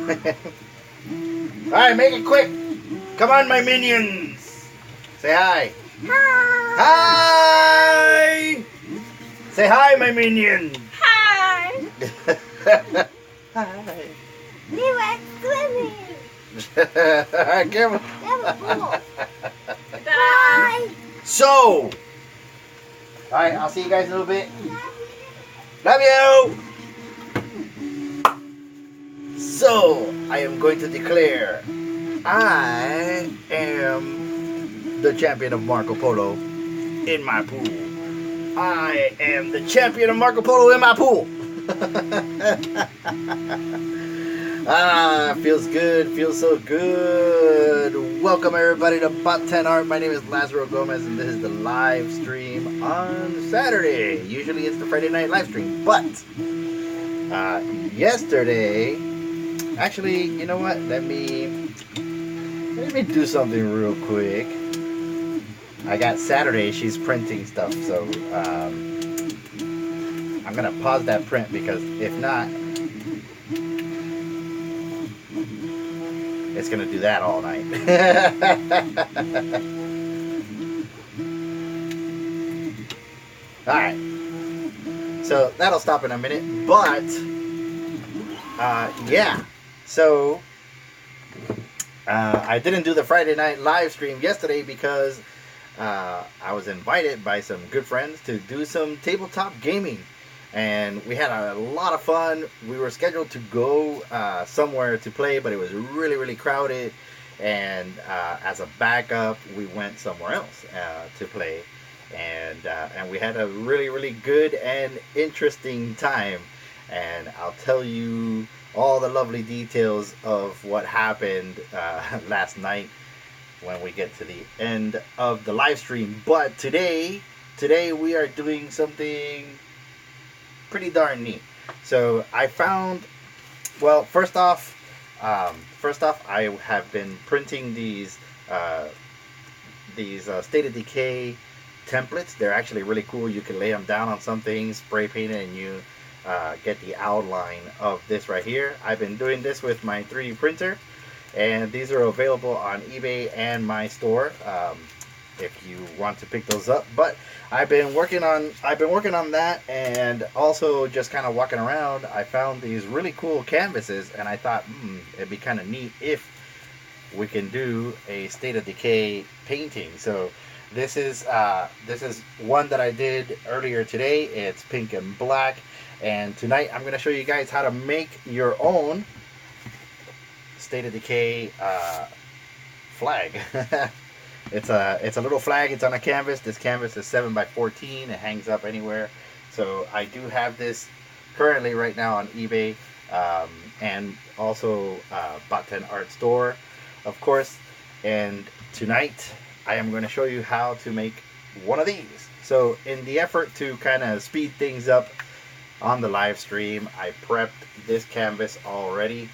Alright, make it quick. Come on, my minions. Say hi. Hi! Hi! Say hi, my minion. Hi! Hi. We went swimming. Careful. Bye! So, alright, I'll see you guys in a little bit. Love you! So, I am going to declare I am the champion of Marco Polo in my pool. I am the champion of Marco Polo in my pool. Feels good, feels so good. Welcome everybody to Bot 10 Art. My name is Lazaro Gomez and this is the live stream on Saturday. Usually it's the Friday night live stream, but yesterday, actually, you know what? Let me do something real quick. I got Saturday, she's printing stuff, so I'm gonna pause that print because if not, it's gonna do that all night. Alright, so that'll stop in a minute, but yeah, so I didn't do the Friday night live stream yesterday because I was invited by some good friends to do some tabletop gaming, and we had a lot of fun. We were scheduled to go somewhere to play, but it was really crowded, and as a backup we went somewhere else to play, and we had a really good and interesting time, and I'll tell you all the lovely details of what happened last night when we get to the end of the live stream. But today we are doing something pretty darn neat. So I found, well, first off I have been printing these State of Decay templates. They're actually really cool. You can lay them down on something, spray paint it, and you get the outline of this right here. I've been doing this with my 3D printer, and these are available on eBay and my store if you want to pick those up. But I've been working on that, and also just kind of walking around, I found these really cool canvases, and I thought it'd be kind of neat if we can do a State of Decay painting. So this is one that I did earlier today. It's pink and black, and tonight I'm going to show you guys how to make your own State of Decay flag. It's a little flag. It's on a canvas. This canvas is 7x14. It hangs up anywhere. So I do have this currently right now on eBay, and also Bot 10 Art Store, of course. And tonight I am going to show you how to make one of these. So in the effort to kind of speed things up on the live stream, I prepped this canvas already,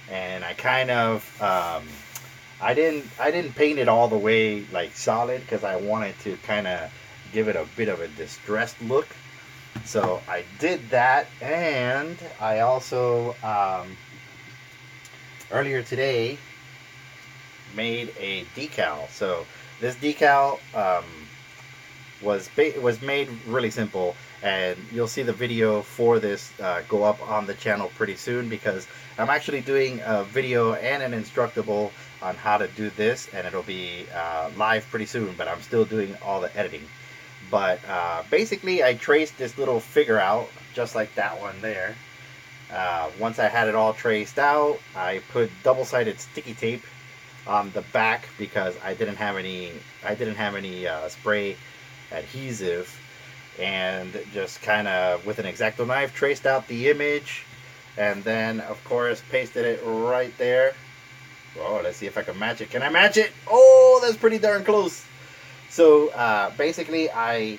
and I kind of I didn't paint it all the way like solid because I wanted to kind of give it a bit of a distressed look. So I did that, and I also earlier today made a decal. So this decal was made really simple, and you'll see the video for this go up on the channel pretty soon, because I'm actually doing a video and an Instructable on how to do this, and it'll be live pretty soon, but I'm still doing all the editing. But basically I traced this little figure out just like that one there. Once I had it all traced out, I put double-sided sticky tape on the back because I didn't have any spray adhesive, and just kind of with an X-Acto knife traced out the image, and then of course pasted it right there. Oh, let's see if I can match it. Can I match it? Oh, that's pretty darn close. So basically I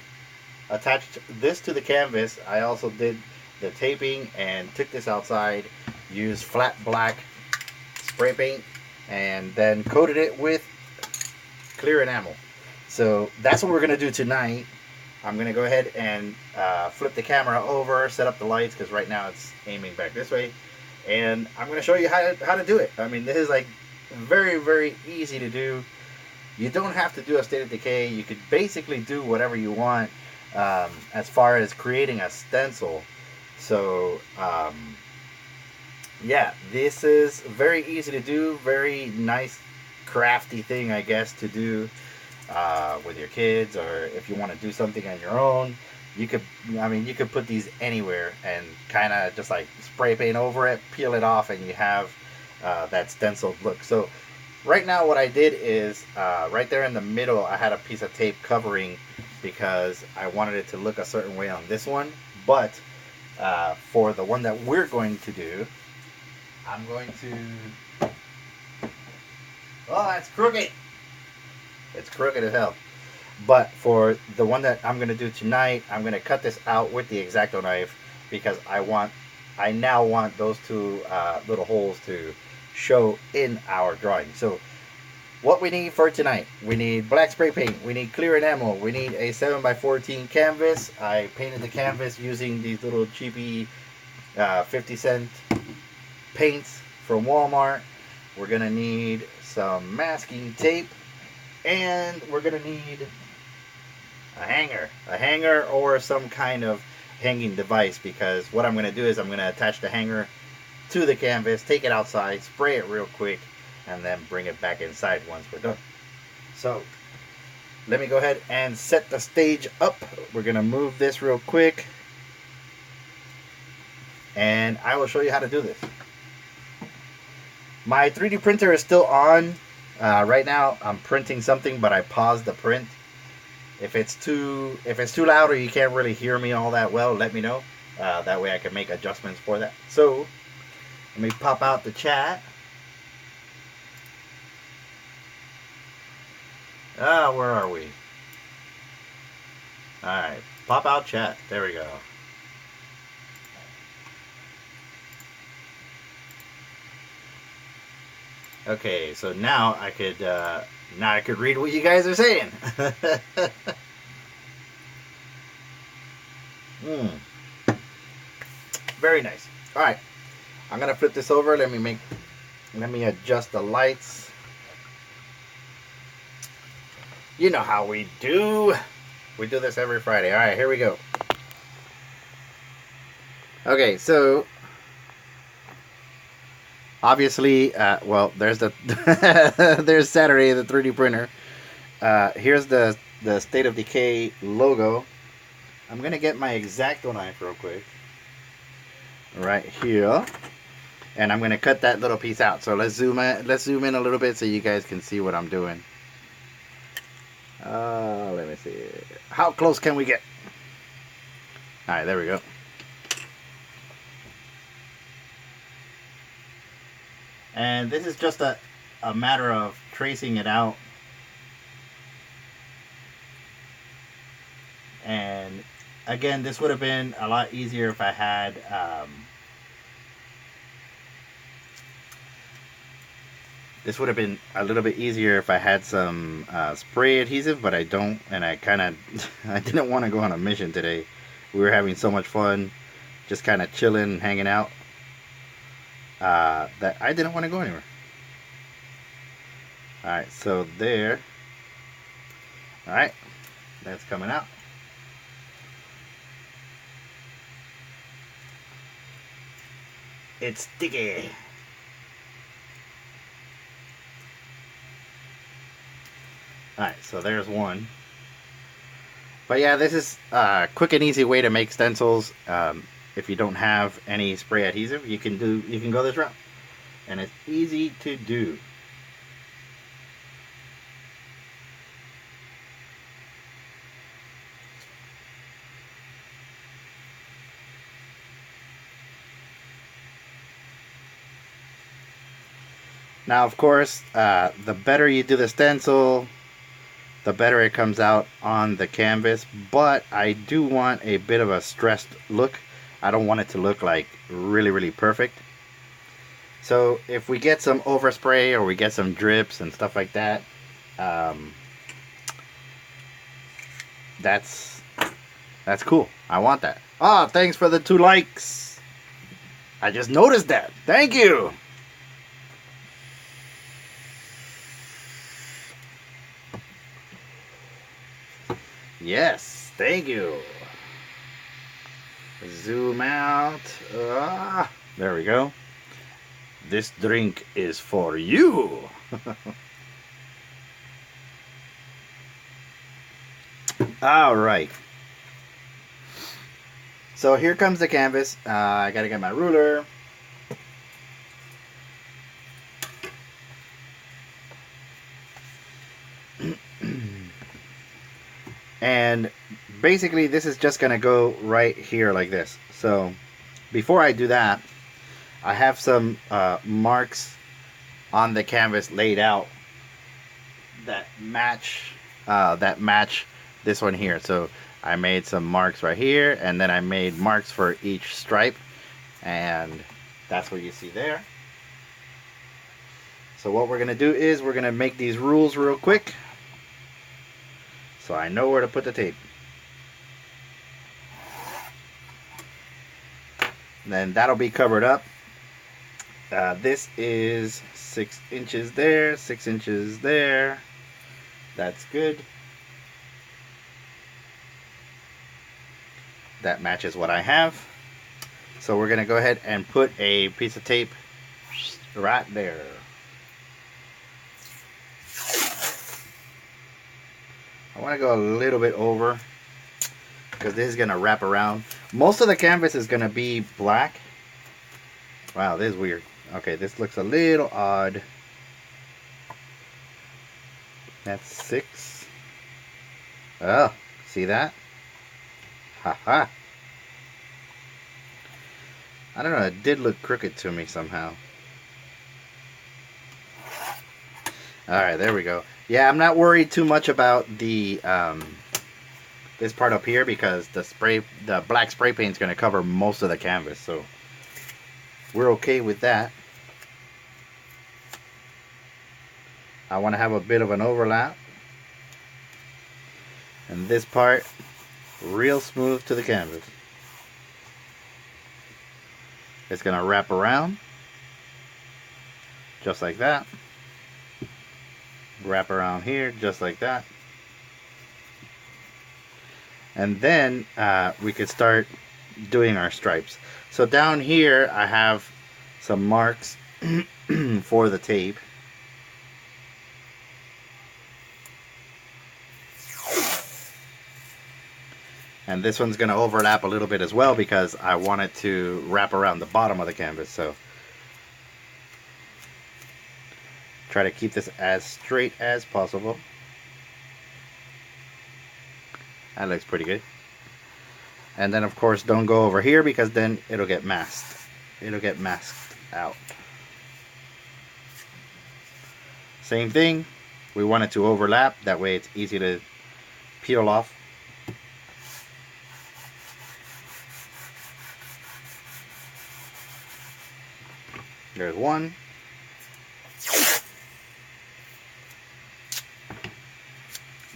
attached this to the canvas. I also did the taping and took this outside, used flat black spray paint, and then coated it with clear enamel. So that's what we're going to do tonight. I'm going to go ahead and flip the camera over, set up the lights, because right now it's aiming back this way, and I'm going to show you how to do it. I mean, this is like very easy to do. You don't have to do a State of Decay. You could basically do whatever you want as far as creating a stencil. So yeah, this is very easy to do. Very nice crafty thing, I guess, to do with your kids, or if you want to do something on your own. You could, I mean, you could put these anywhere and kind of just like spray paint over it, peel it off, and you have that stenciled look. So right now what I did is right there in the middle I had a piece of tape covering because I wanted it to look a certain way on this one. But for the one that we're going to do, I'm going to... Oh, that's crooked! It's crooked as hell. But for the one that I'm going to do tonight, I'm going to cut this out with the X-Acto knife because I now want those two little holes to show in our drawing. So what we need for tonight, we need black spray paint, we need clear enamel, we need a 7x14 canvas. I painted the canvas using these little cheapy 50-cent paints from Walmart. We're going to need some masking tape, and we're going to need a hanger or some kind of hanging device, because what I'm going to do is I'm going to attach the hanger to the canvas, take it outside, spray it real quick, and then bring it back inside once we're done. So let me go ahead and set the stage up. We're going to move this real quick, and I will show you how to do this. My 3D printer is still on. Right now I'm printing something, but I paused the print. If it's too loud or you can't really hear me all that well, let me know. That way I can make adjustments for that. So let me pop out the chat. Where are we? Alright, pop out chat. There we go. Okay, so now I could read what you guys are saying. Very nice. All right, I'm gonna flip this over. Let me adjust the lights. You know how we do. We do this every Friday. All right, here we go. Okay, so obviously, well, there's the there's Saturday, the 3D printer. Here's the State of Decay logo. I'm gonna get my X-Acto knife real quick, right here, and I'm gonna cut that little piece out. So let's zoom in a little bit so you guys can see what I'm doing. Let me see. How close can we get? All right, there we go. And this is just a matter of tracing it out. And again, this would have been a lot easier if I had this would have been a little bit easier if I had some spray adhesive, but I don't, and I didn't want to go on a mission today. We were having so much fun, just kind of chilling and hanging out, that I didn't want to go anywhere. Alright, so there. Alright, that's coming out. It's sticky. Alright, so there's one. But yeah, this is a quick and easy way to make stencils. If you don't have any spray adhesive, you can go this route, and it's easy to do. Now, of course, the better you do the stencil, the better it comes out on the canvas. But I do want a bit of a stressed look. I don't want it to look like really perfect. So if we get some overspray or we get some drips and stuff like that, that's cool. I want that. Ah, thanks for the 2 likes. I just noticed that. Thank you. Yes, thank you. Zoom out. There we go. This drink is for you. All right. So here comes the canvas. I gotta get my ruler. And basically this is just gonna go right here like this. So before I do that, I have some marks on the canvas laid out that match this one here. So I made some marks right here, and then I made marks for each stripe, and that's what you see there. So what we're gonna do is we're gonna make these rules real quick so I know where to put the tape. And then that'll be covered up. This is 6 inches there, 6 inches there. That's good. That matches what I have. So we're gonna go ahead and put a piece of tape right there. I want to go a little bit over because this is gonna wrap around. Most of the canvas is gonna be black. Wow, this is weird. Okay, this looks a little odd. That's 6. Oh, see that? Haha. I don't know, it did look crooked to me somehow. Alright, there we go. Yeah, I'm not worried too much about the this part up here because the black spray paint is going to cover most of the canvas, so we're okay with that. I want to have a bit of an overlap, and this part real smooth to the canvas. It's going to wrap around just like that. Wrap around here just like that. And then we could start doing our stripes. So down here I have some marks for the tape. And this one's going to overlap a little bit as well because I want it to wrap around the bottom of the canvas. So try to keep this as straight as possible. That looks pretty good. And then of course don't go over here because then it'll get masked. It'll get masked out. Same thing. We want it to overlap. That way it's easy to peel off. There's one.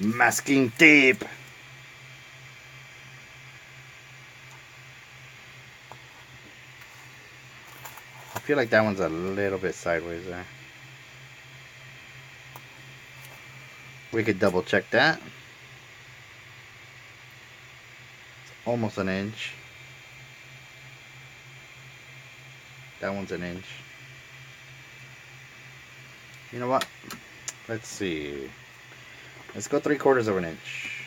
Masking tape. I feel like that one's a little bit sideways there. We could double check that. It's almost an inch. That one's an inch. You know what? Let's see. Let's go 3/4 of an inch.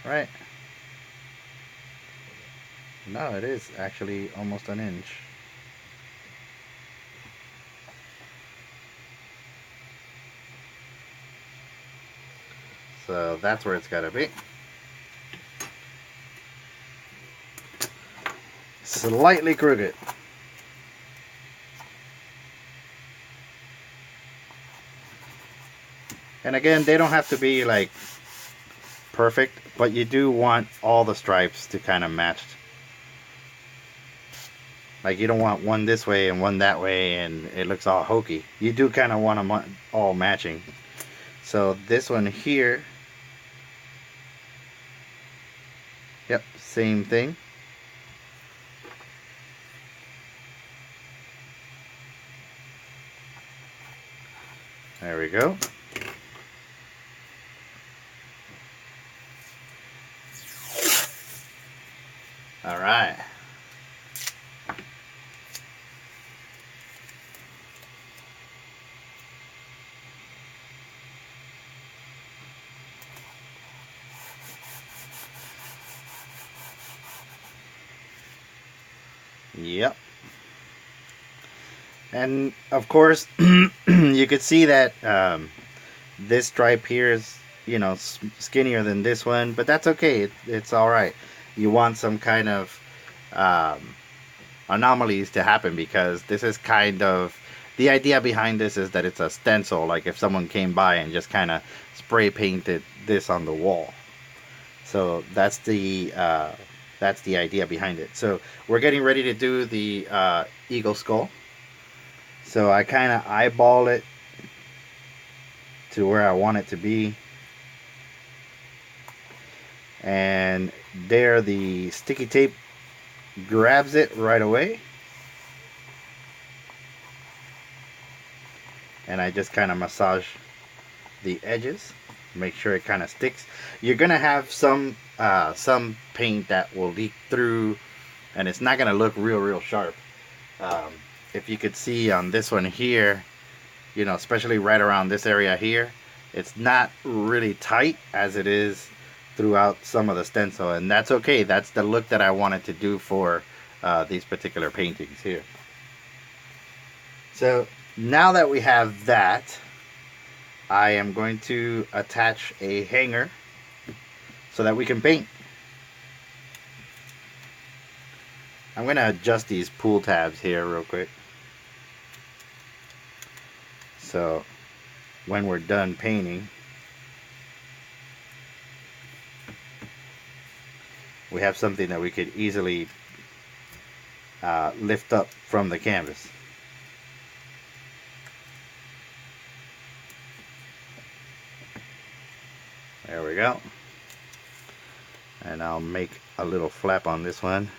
Right? No, it is actually almost an inch. So that's where it's gotta be. Slightly crooked. And again, they don't have to be like perfect, but you do want all the stripes to kind of match. Like you don't want one this way and one that way and it looks all hokey. You do kind of want them all matching. So this one here, yep, same thing. There we go. All right. Yep. And of course, you could see that this stripe here is, you know, skinnier than this one, but that's okay. It's all right. You want some kind of anomalies to happen, because this is kind of the idea behind this is that it's a stencil. Like if someone came by and just kind of spray painted this on the wall. So that's the idea behind it. So we're getting ready to do the eagle skull. So I kind of eyeball it to where I want it to be. And there the sticky tape grabs it right away. And I just kind of massage the edges, make sure it kind of sticks. You're gonna have some paint that will leak through, and it's not gonna look real sharp. If you could see on this one here, you know, especially right around this area here, it's not really tight as it is throughout some of the stencil, and that's okay. That's the look that I wanted to do for these particular paintings here. So now that we have that, I am going to attach a hanger so that we can paint. I'm going to adjust these pull tabs here real quick, so when we're done painting, we have something that we could easily lift up from the canvas. There we go. And I'll make a little flap on this one.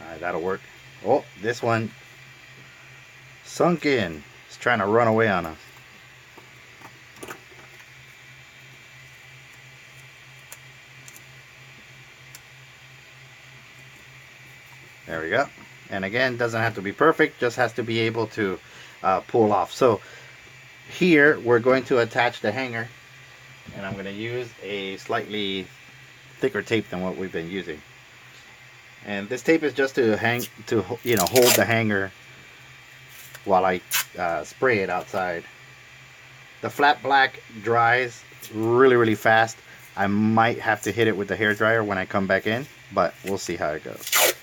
Alright, that'll work. Oh, this one sunk in. It's trying to run away on us. There we go. And again, doesn't have to be perfect, just has to be able to pull off. So here we're going to attach the hanger, and I'm going to use a slightly thicker tape than what we've been using. And this tape is just to hold the hanger while I spray it outside. The flat black dries really fast. I might have to hit it with the hairdryer when I come back in, but we'll see how it goes.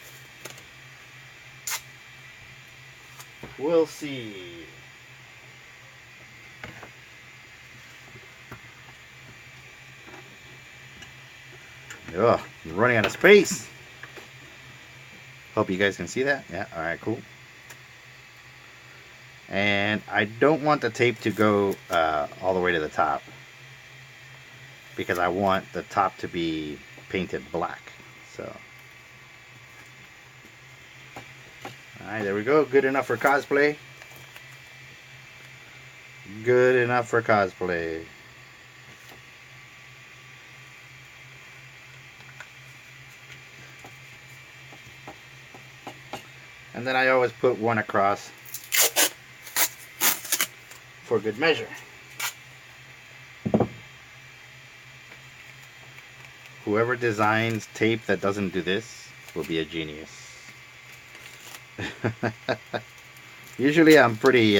We'll see. Ugh, I'm running out of space. Hope you guys can see that. Yeah, alright, cool. And I don't want the tape to go all the way to the top, because I want the top to be painted black. So, alright, there we go. Good enough for cosplay. Good enough for cosplay. And then I always put one across for good measure. Whoever designs tape that doesn't do this will be a genius. Usually I'm pretty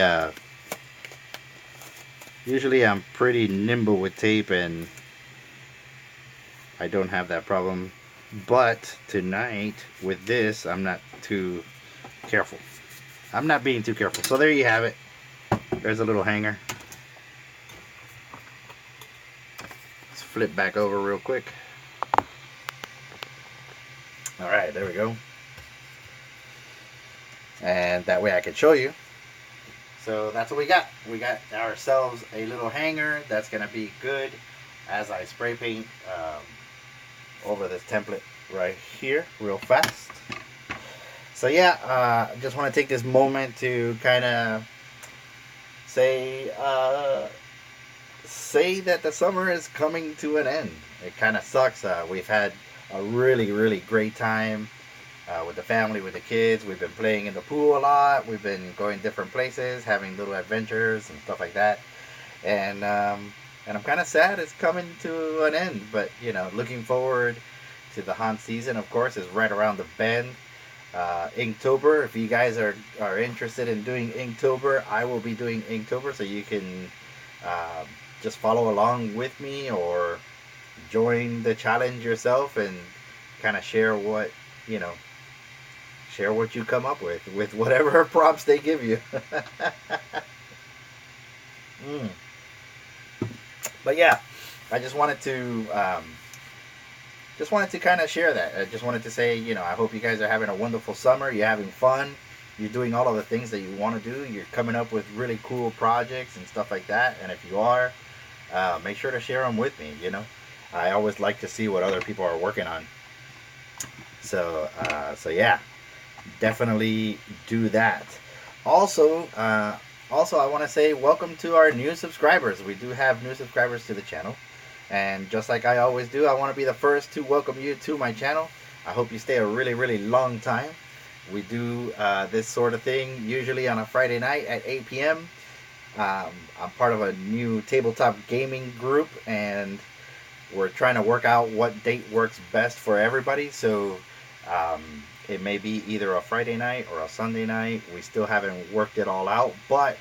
nimble with tape, and I don't have that problem. But tonight with this, I'm not too careful. I'm not being too careful. So there you have it. There's a little hanger. Let's flip back over real quick. Alright, there we go. And that way I can show you. So that's what we got. We got ourselves a little hanger that's going to be good as I spray paint over this template right here real fast. So yeah, just want to take this moment to kind of say say that the summer is coming to an end. It kind of sucks. We've had a really great time with the family, with the kids. We've been playing in the pool a lot. We've been going different places, having little adventures and stuff like that. And I'm kind of sad it's coming to an end. But you know, looking forward to the haunt season. Of course, is right around the bend. Inktober. If you guys are interested in doing Inktober, I will be doing Inktober, so you can just follow along with me or join the challenge yourself and kind of share what you come up with whatever prompts they give you. But yeah, I just wanted to kind of share that. I just wanted to say, I hope you guys are having a wonderful summer. You're having fun. You're doing all of the things that you want to do. You're coming up with really cool projects and stuff like that. And if you are, make sure to share them with me. I always like to see what other people are working on. So yeah, definitely do that. Also, I want to say welcome to our new subscribers. We do have new subscribers to the channel. And just like I always do, I want to be the first to welcome you to my channel. I hope you stay a really long time. We do this sort of thing usually on a Friday night at 8 p.m. I'm part of a new tabletop gaming group, and we're trying to work out what date works best for everybody. So it may be either a Friday night or a Sunday night. We still haven't worked it all out, but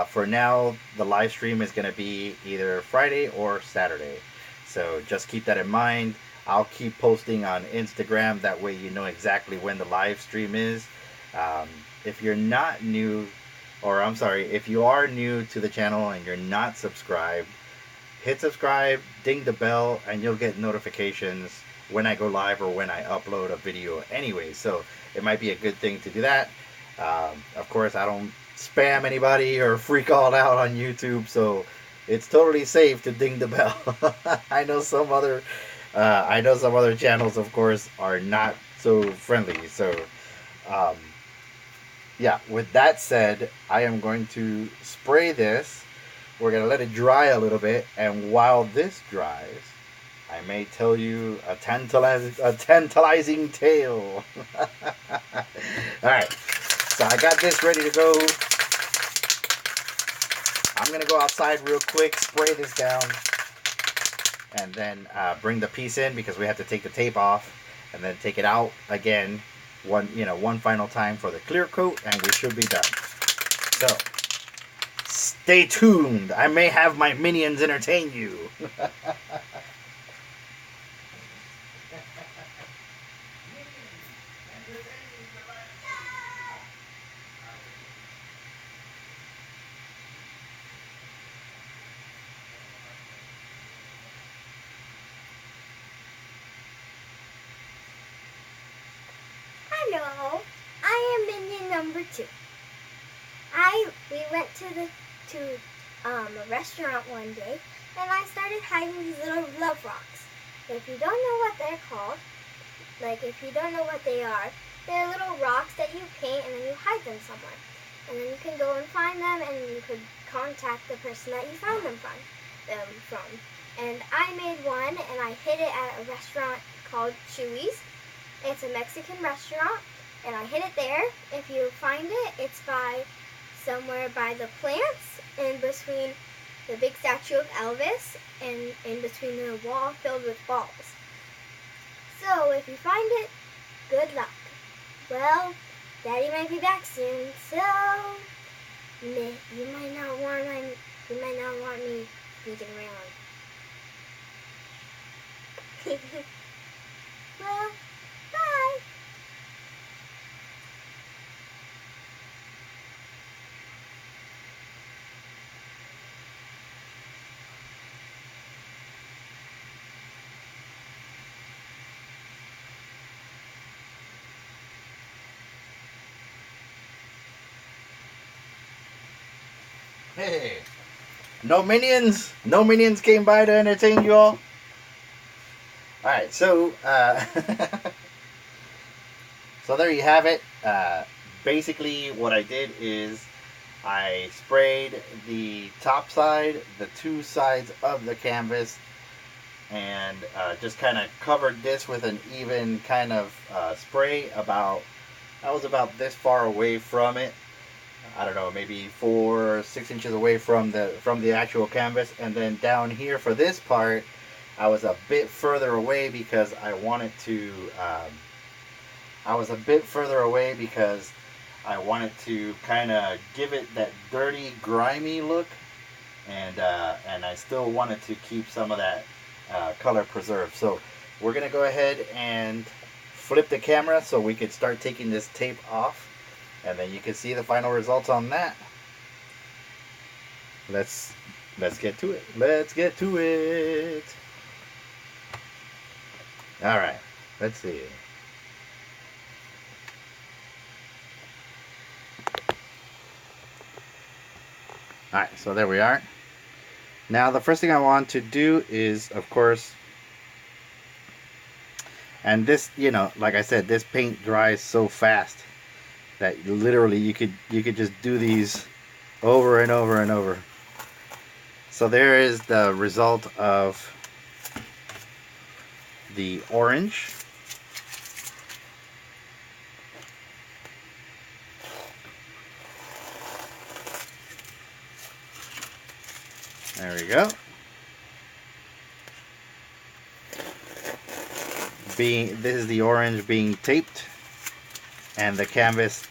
for now, the live stream is going to be either Friday or Saturday. So just keep that in mind. I'll keep posting on Instagram. That way you know exactly when the live stream is. If you're not new, or I'm sorry, if you are new to the channel and you're not subscribed, hit subscribe, ding the bell, and you'll get notifications when I go live or when I upload a video anyway. So it might be a good thing to do that. Of course, I don't spam anybody or freak all out on YouTube, so it's totally safe to ding the bell. I know some other channels, of course, are not so friendly. So yeah, with that said, I am going to spray this. We're going to let it dry a little bit, and while this dries, I may tell you a tantalizing tale. Alright, so I got this ready to go. I'm going to go outside real quick, spray this down, and then bring the piece in because we have to take the tape off, and then take it out again one final time for the clear coat, and we should be done. So stay tuned. I may have my minions entertain you. Hello, I am minion number 2. We went to a restaurant one day, and I started hiding these little love rocks. If you don't know what they're called, if you don't know what they are, they're little rocks that you paint and then you hide them somewhere. And then you can go and find them, and you could contact the person that you found them from. And I made one, and I hid it at a restaurant called Chewy's. It's a Mexican restaurant, and I hid it there. If you find it, it's somewhere by the plants, in between the big statue of Elvis, and in between the wall filled with balls. So if you find it, good luck. Well, Daddy might be back soon, so you might not want me sneaking around. Well, bye. Hey, no minions came by to entertain you all. Alright, so so there you have it. Basically what I did is I sprayed the top side, the two sides of the canvas, and just kind of covered this with an even kind of spray. I was about this far away from it. I don't know, maybe 4 or 6 inches away from the actual canvas, and then down here for this part, I was a bit further away because I wanted to. I was a bit further away because I wanted to kind of give it that dirty, grimy look, and I still wanted to keep some of that color preserved. So we're gonna go ahead and flip the camera so we could start taking this tape off, and then you can see the final results on that. Let's get to it. Let's get to it. All right, let's see. All right, so there we are. Now the first thing I want to do is, of course, and this, you know, like I said, this paint dries so fast that literally you could just do these over and over and over. So there is the result of the orange. There we go. This is the orange being taped, and the canvas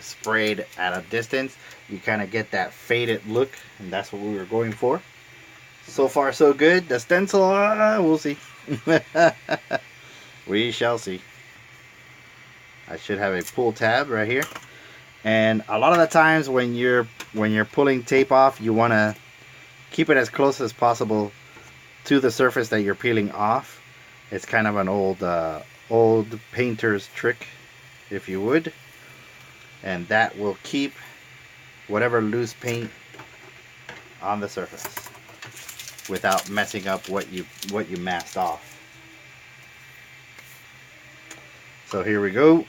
sprayed at a distance. You kind of get that faded look, and that's what we were going for. So far, so good. The stencil, we'll see. We shall see. I should have a pull tab right here. And a lot of the times when you're pulling tape off, you want to keep it as close as possible to the surface that you're peeling off. It's kind of an old painter's trick, if you would, and that will keep whatever loose paint on the surface without messing up what you masked off. So here we go.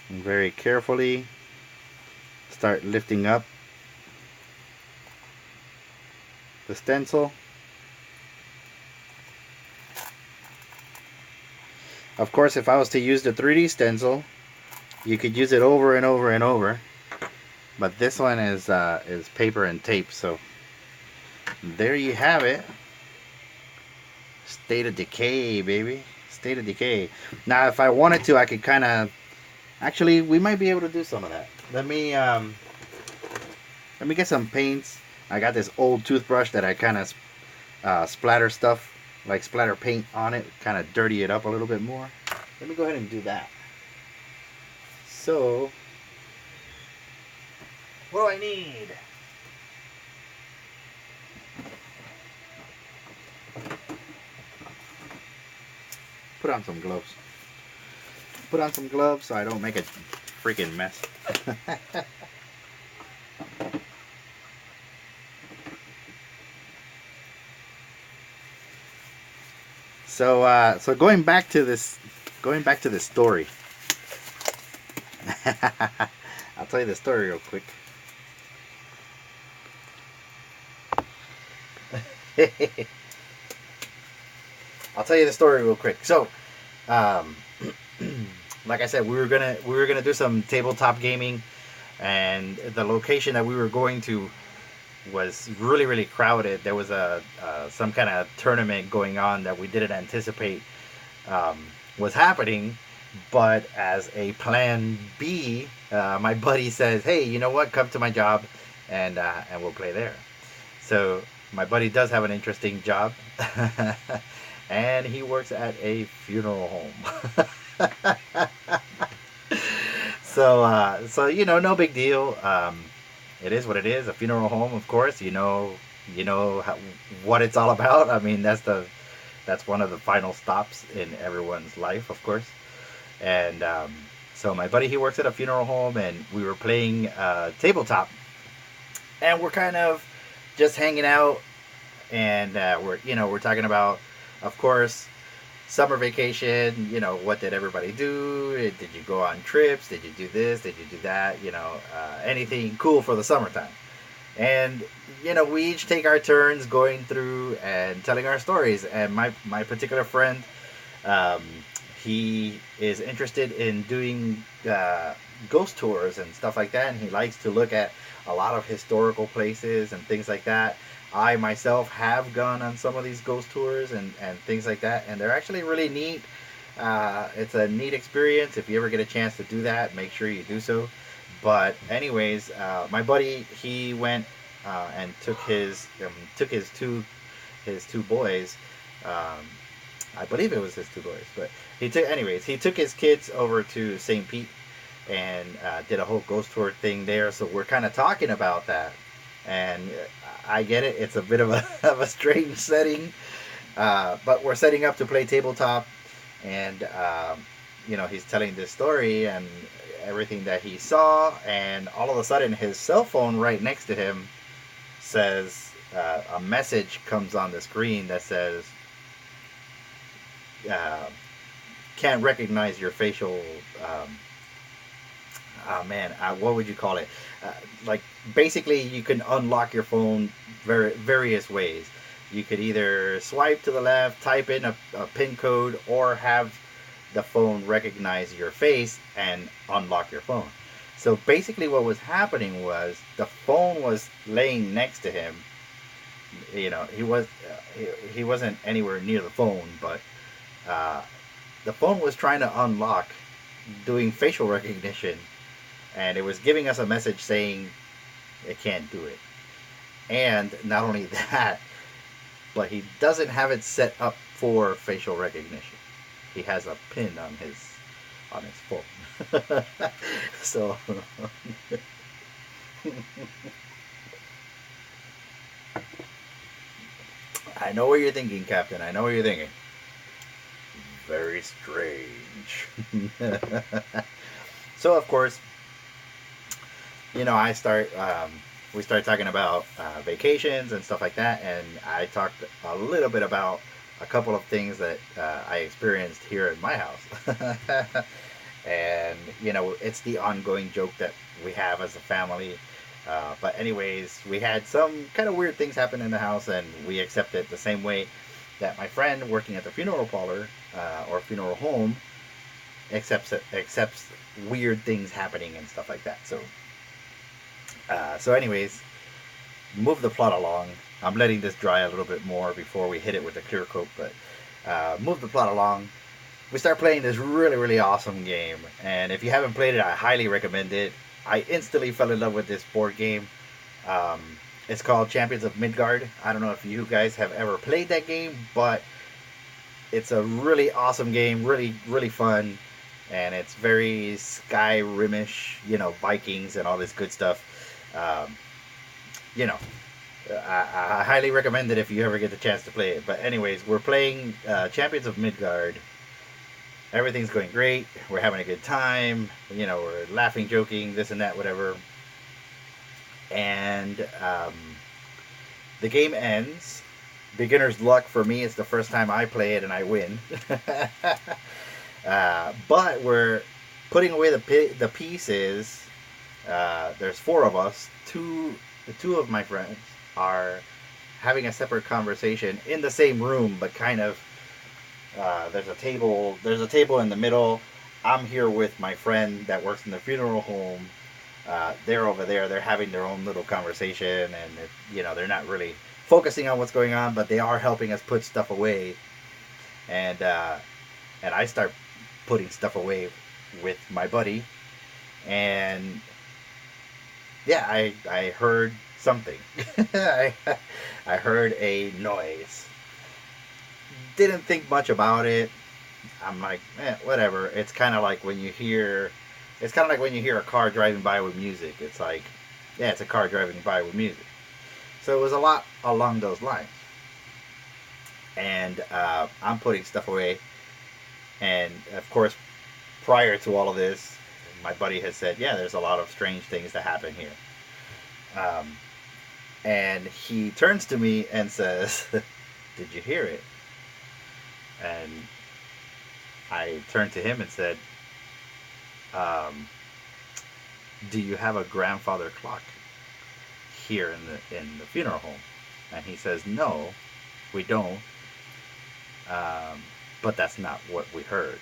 And very carefully start lifting up the stencil. Of course, if I was to use the 3D stencil, you could use it over and over and over, but this one is paper and tape. So there you have it. State of Decay, baby. State of Decay. Now if I wanted to, I could kind of, actually we might be able to do some of that. Let me get some paints. I got this old toothbrush that I kind of splatter stuff, like splatter paint on it, kind of dirty it up a little bit more. Let me go ahead and do that. So what do I need? Put on some gloves. Put on some gloves so I don't make a freaking mess. So going back to this story. I'll tell you the story real quick. I'll tell you the story real quick. So, like I said, we were gonna do some tabletop gaming, and the location that we were going to was really crowded. There was some kind of tournament going on that we didn't anticipate was happening, but as a plan B, my buddy says, "Hey, you know what? Come to my job, and we'll play there." So my buddy does have an interesting job, and he works at a funeral home. So you know, no big deal. It is what it is. A funeral home, of course. You know what it's all about. I mean, that's one of the final stops in everyone's life, of course. And So my buddy, he works at a funeral home, and we were playing tabletop, and we're kind of just hanging out, and we're talking about, of course, summer vacation. What did everybody do? Did you go on trips? Did you do this? Did you do that? Anything cool for the summertime? And we each take our turns going through and telling our stories. And my particular friend, um, he is interested in doing ghost tours and stuff like that, and he likes to look at a lot of historical places and things like that. I myself have gone on some of these ghost tours and things like that, and they're actually really neat. It's a neat experience. If you ever get a chance to do that, make sure you do so. But anyways, my buddy, he went and took his two boys. Um, I believe it was his two boys, but he took his kids over to St. Pete and did a whole ghost tour thing there. So we're kind of talking about that, and I get it. It's a bit of a of a strange setting, but we're setting up to play tabletop, and he's telling this story and everything that he saw, and all of a sudden his cell phone right next to him says, a message comes on the screen that says, can't recognize your facial, what would you call it? Like, basically you can unlock your phone various ways. You could either swipe to the left, type in a PIN code, or have the phone recognize your face and unlock your phone. So basically what was happening was the phone was laying next to him. He wasn't anywhere near the phone, but the phone was trying to unlock, doing facial recognition, and it was giving us a message saying it can't do it. And not only that, but he doesn't have it set up for facial recognition. He has a pin on his phone. So I know what you're thinking, Captain. I know what you're thinking. Very strange. So of course, we start talking about vacations and stuff like that, and I talked a little bit about a couple of things that I experienced here in my house. And it's the ongoing joke that we have as a family. But anyways, we had some kind of weird things happen in the house, and we accept it the same way that my friend working at the funeral parlor or funeral home accepts weird things happening and stuff like that. So anyways, move the plot along. I'm letting this dry a little bit more before we hit it with the clear coat, but move the plot along. We start playing this really, really awesome game, and if you haven't played it, I highly recommend it. I instantly fell in love with this board game. It's called Champions of Midgard. I don't know if you guys have ever played that game, but it's a really awesome game, really, really fun, and it's very Skyrim-ish, Vikings and all this good stuff. I highly recommend it if you ever get the chance to play it. But anyways, we're playing Champions of Midgard. Everything's going great. We're having a good time. We're laughing, joking, this and that, whatever. And the game ends. Beginner's luck for me. It's the first time I play it and I win. But we're putting away the pieces. There's four of us. Two of my friends are having a separate conversation in the same room, but kind of there's a table in the middle. I'm here with my friend that works in the funeral home. They're over there. They're having their own little conversation, and they're not really focusing on what's going on, but they are helping us put stuff away. And I start putting stuff away with my buddy, and yeah, I heard something. I heard a noise. Didn't think much about it. I'm like, whatever. It's kind of like when you hear a car driving by with music. It's like, yeah, it's a car driving by with music. So it was a lot along those lines. And I'm putting stuff away. And of course, prior to all of this, my buddy has said, yeah, there's a lot of strange things that happen here. And he turns to me and says, did you hear it? And I turned to him and said, do you have a grandfather clock here in the funeral home? And he says, no, we don't. But that's not what we heard.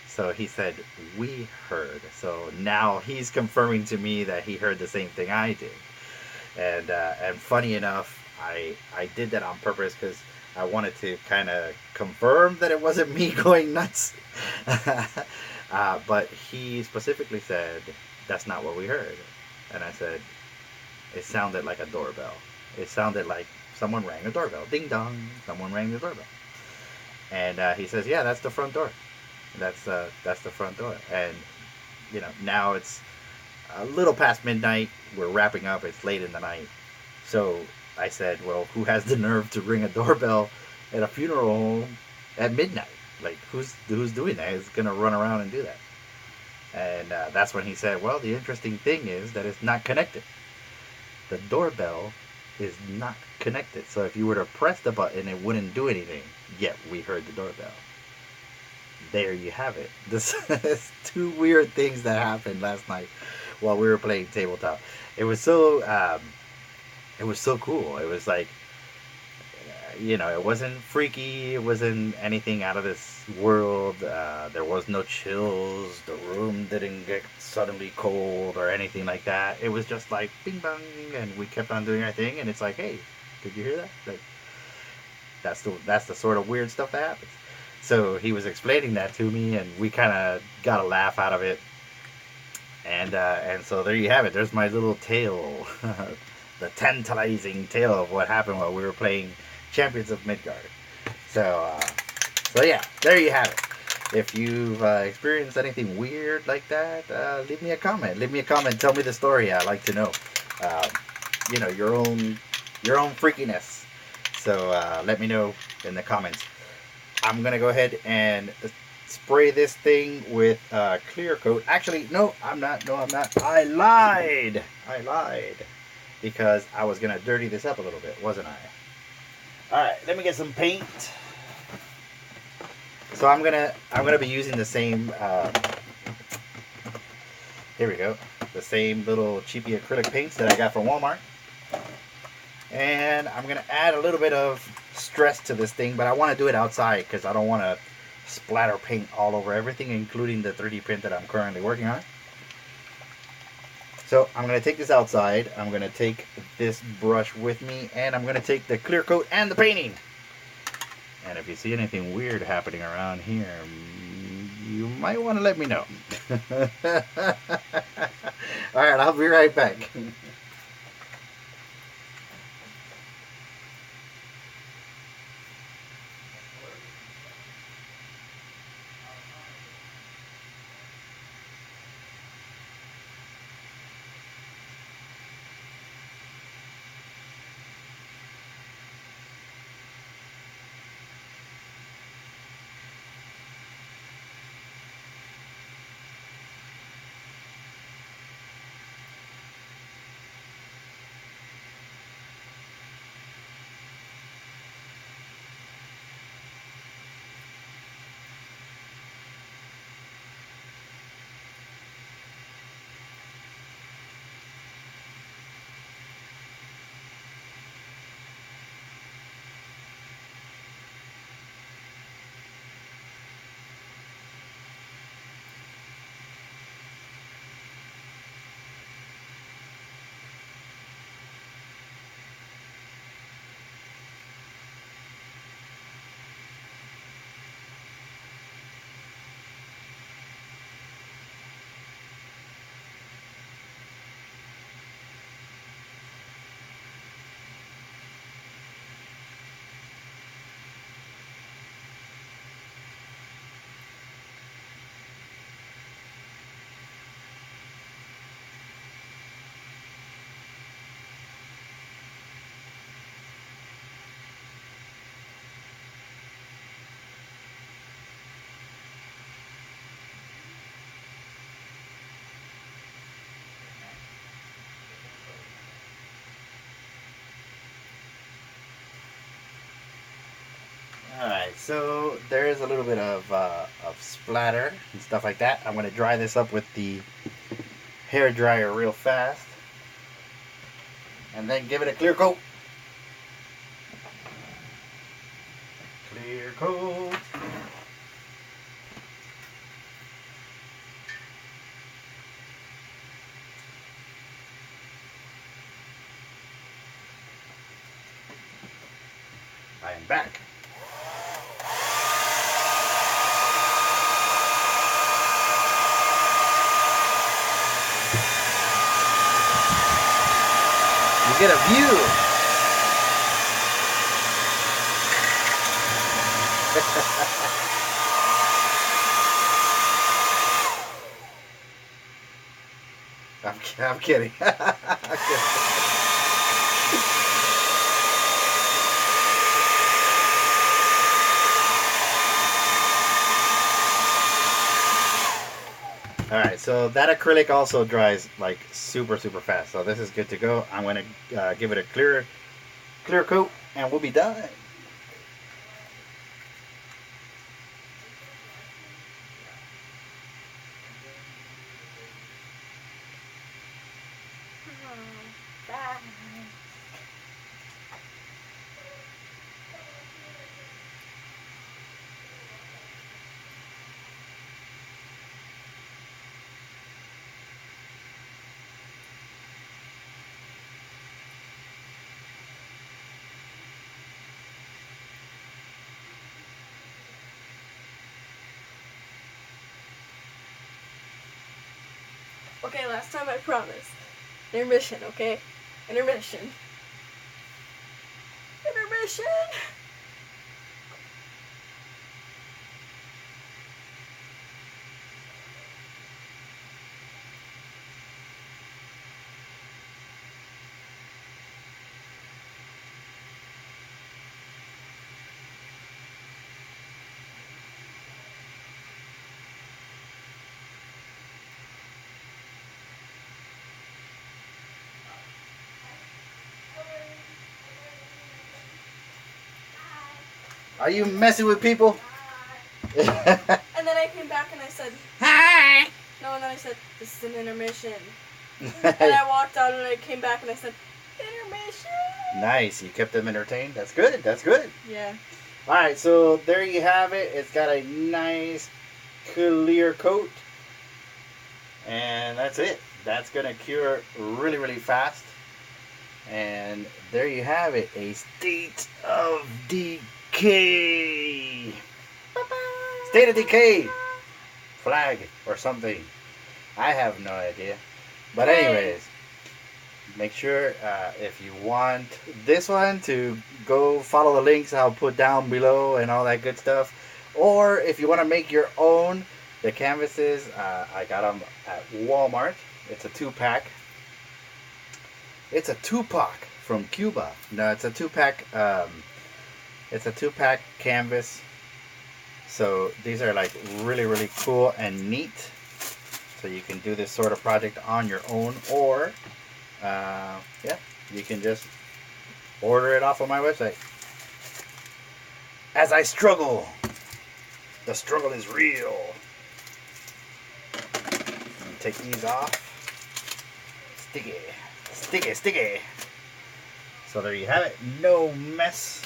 So he said, we heard. So now he's confirming to me that he heard the same thing I did. And funny enough, I did that on purpose because I wanted to kind of confirm that it wasn't me going nuts. But he specifically said, that's not what we heard. And I said, it sounded like a doorbell. It sounded like someone rang a doorbell. Ding dong, someone rang the doorbell. And he says, yeah, that's the front door. That's the front door. And, you know, now it's a little past midnight. We're wrapping up. It's late in the night. So I said, well, who has the nerve to ring a doorbell at a funeral home at midnight? Like, who's doing that? Who's going to run around and do that? And that's when he said, well, the interesting thing is that it's not connected. The doorbell is not connected. So if you were to press the button, it wouldn't do anything. Yet we heard the doorbell. There you have it. This is two weird things that happened last night while we were playing tabletop. It was so cool. It was like, you know, it wasn't freaky. It wasn't anything out of this world. There was no chills. The room didn't get suddenly cold or anything like that. It was just like bing bang, and we kept on doing our thing. And it's like, hey, did you hear that? Like, that's the sort of weird stuff that happens. So he was explaining that to me, and we kind of got a laugh out of it. And so there you have it. There's my little tale, the tantalizing tale of what happened while we were playing Champions of Midgard. So yeah, there you have it. If you've experienced anything weird like that, leave me a comment. Leave me a comment. Tell me the story. I'd like to know. You know, your own freakiness. So let me know in the comments. I'm gonna go ahead and spray this thing with clear coat. Actually, no, I'm not. No, I'm not. I lied. Because I was gonna dirty this up a little bit, wasn't I? All right, let me get some paint. So I'm gonna be using the same. Here we go. The same little cheapy acrylic paints that I got from Walmart. And I'm gonna add a little bit of stress to this thing, but I want to do it outside because I don't want to splatter paint all over everything, including the 3D print that I'm currently working on. So I'm going to take this outside. I'm going to take this brush with me, and I'm going to take the clear coat and the painting. And if you see anything weird happening around here, you might want to let me know. Alright, I'll be right back. so there is a little bit of splatter and stuff like that. I'm going to dry this up with the hair dryer real fast. And then give it a clear coat. Clear coat. I am back. You get a view. I'm kidding. Alright, so that acrylic also dries like super fast. So this is good to go. I'm going to give it a clear coat and we'll be done. Okay, last time I promised. Intermission, okay? Intermission. Intermission! Are you messing with people? And then I came back and I said, hi! No, and then I said, this is an intermission. And I walked out and I came back and I said, intermission! Nice, you kept them entertained. That's good, that's good. Yeah. Alright, so there you have it. It's got a nice clear coat. And that's it. That's going to cure really fast. And there you have it. A state of decay. State of decay. Flag or something. I have no idea. But anyways, make sure if you want this one to go follow the links I'll put down below and all that good stuff. Or if you want to make your own, the canvases, I got them at Walmart. It's a 2-pack. It's a 2-pack from Cuba. No, it's a 2-pack. It's a 2-pack canvas. So these are like really cool and neat. So you can do this sort of project on your own, or yeah, you can just order it off of my website. As I struggle, the struggle is real. Take these off. Sticky. So there you have it. No mess.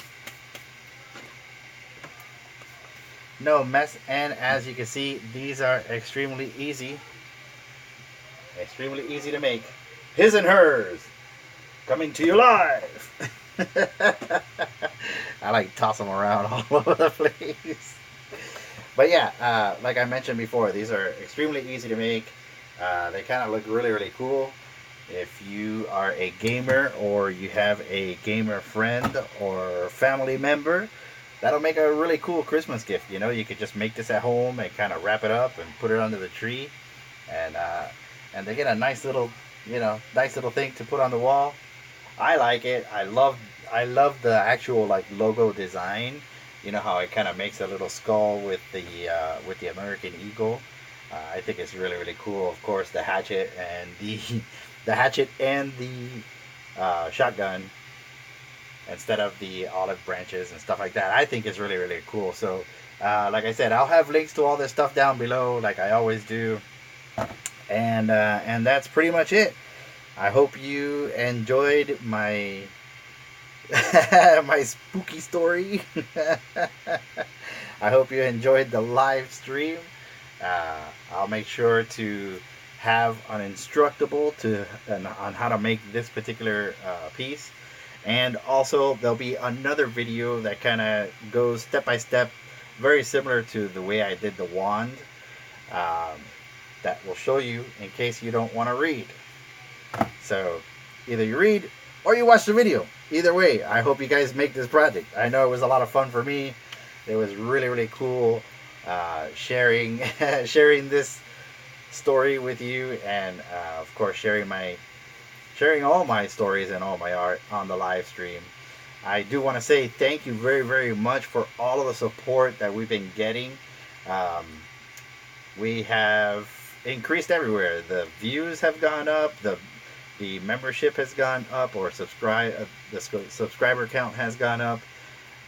And as you can see, these are extremely easy to make. His and hers, coming to you live. I like toss them around all over the place. But yeah, like I mentioned before, these are extremely easy to make. They kind of look really cool. If you are a gamer or you have a gamer friend or family member, that'll make a really cool Christmas gift. You know, you could just make this at home and kind of wrap it up and put it under the tree, and they get a nice little thing to put on the wall. I like it. I love the actual like logo design. You know how it kind of makes a little skull with the American eagle. I think it's really cool. Of course, the hatchet and the shotgun instead of the olive branches and stuff like that. I think it's really, really cool. So like I said, I'll have links to all this stuff down below like I always do. And that's pretty much it. I hope you enjoyed my my spooky story. I hope you enjoyed the live stream. I'll make sure to have an Instructable on how to make this particular piece. And also there'll be another video that kind of goes step by step, very similar to the way I did the wand, that will show you in case you don't want to read. So either you read or you watch the video. Either way, I hope you guys make this project. I know it was a lot of fun for me. It was really, really cool sharing sharing this story with you, and of course sharing all my stories and all my art on the live stream. I do want to say thank you very, very much for all of the support that we've been getting. We have increased everywhere. The views have gone up, the membership has gone up, or the subscriber count has gone up,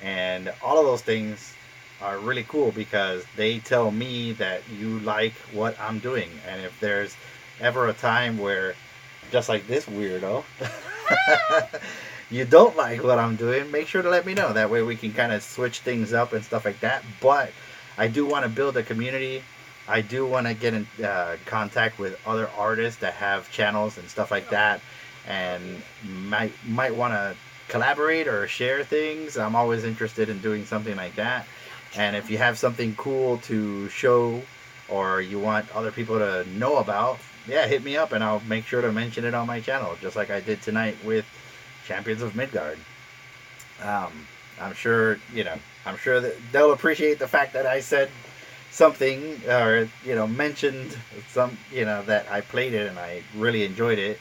and all of those things are really cool because they tell me that you like what I'm doing. And if there's ever a time where, just like this weirdo, you don't like what I'm doing, make sure to let me know. That way we can kind of switch things up and stuff like that. But I do want to build a community. I do want to get in contact with other artists that have channels and stuff like that, and might want to collaborate or share things. I'm always interested in doing something like that. And if you have something cool to show or you want other people to know about, yeah, hit me up and I'll make sure to mention it on my channel, just like I did tonight with Champions of Midgard. I'm sure that they'll appreciate the fact that I said something, or mentioned some, that I played it and I really enjoyed it.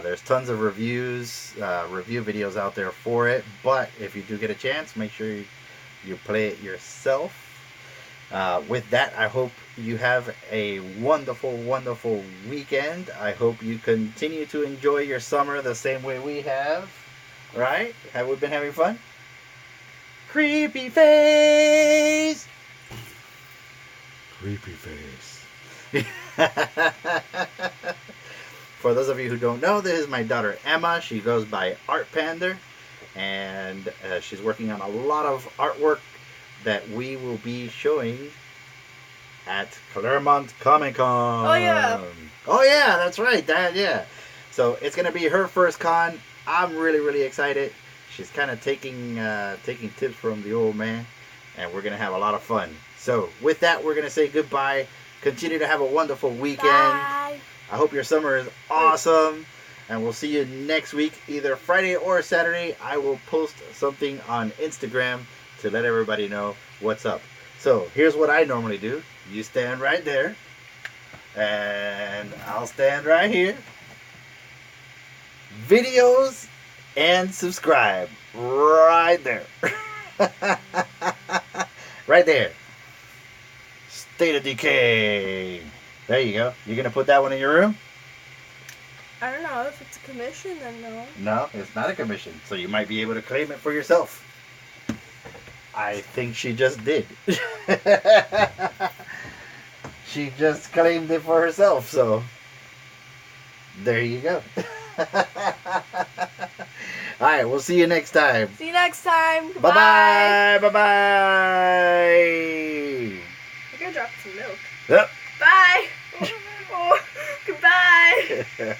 There's tons of review videos out there for it, but if you do get a chance, make sure you play it yourself. With that, I hope you have a wonderful, wonderful weekend. I hope you continue to enjoy your summer the same way we have. Right? Have we been having fun? Creepy face! Creepy face. For those of you who don't know, this is my daughter Emma. She goes by Art Panda, and she's working on a lot of artwork that we will be showing at Claremont Comic Con. Oh yeah. Oh yeah, that's right, Dad. Yeah. So it's gonna be her first con. I'm really, really excited. She's kind of taking tips from the old man, and we're gonna have a lot of fun. So with that, we're gonna say goodbye. Continue to have a wonderful weekend. Bye. I hope your summer is awesome, and we'll see you next week, either Friday or Saturday. I will post something on Instagram to let everybody know what's up. So here's what I normally do. You stand right there, and I'll stand right here. Videos and subscribe right there. Right there. State of Decay. There you go. You're gonna put that one in your room? I don't know. If it's a commission, then no. No, it's not a commission. So you might be able to claim it for yourself. I think she just did. She just claimed it for herself, so there you go. Alright, we'll see you next time. See you next time. Bye-bye. Bye-bye. You're gonna drop some milk. Yep. Bye. Oh, goodbye.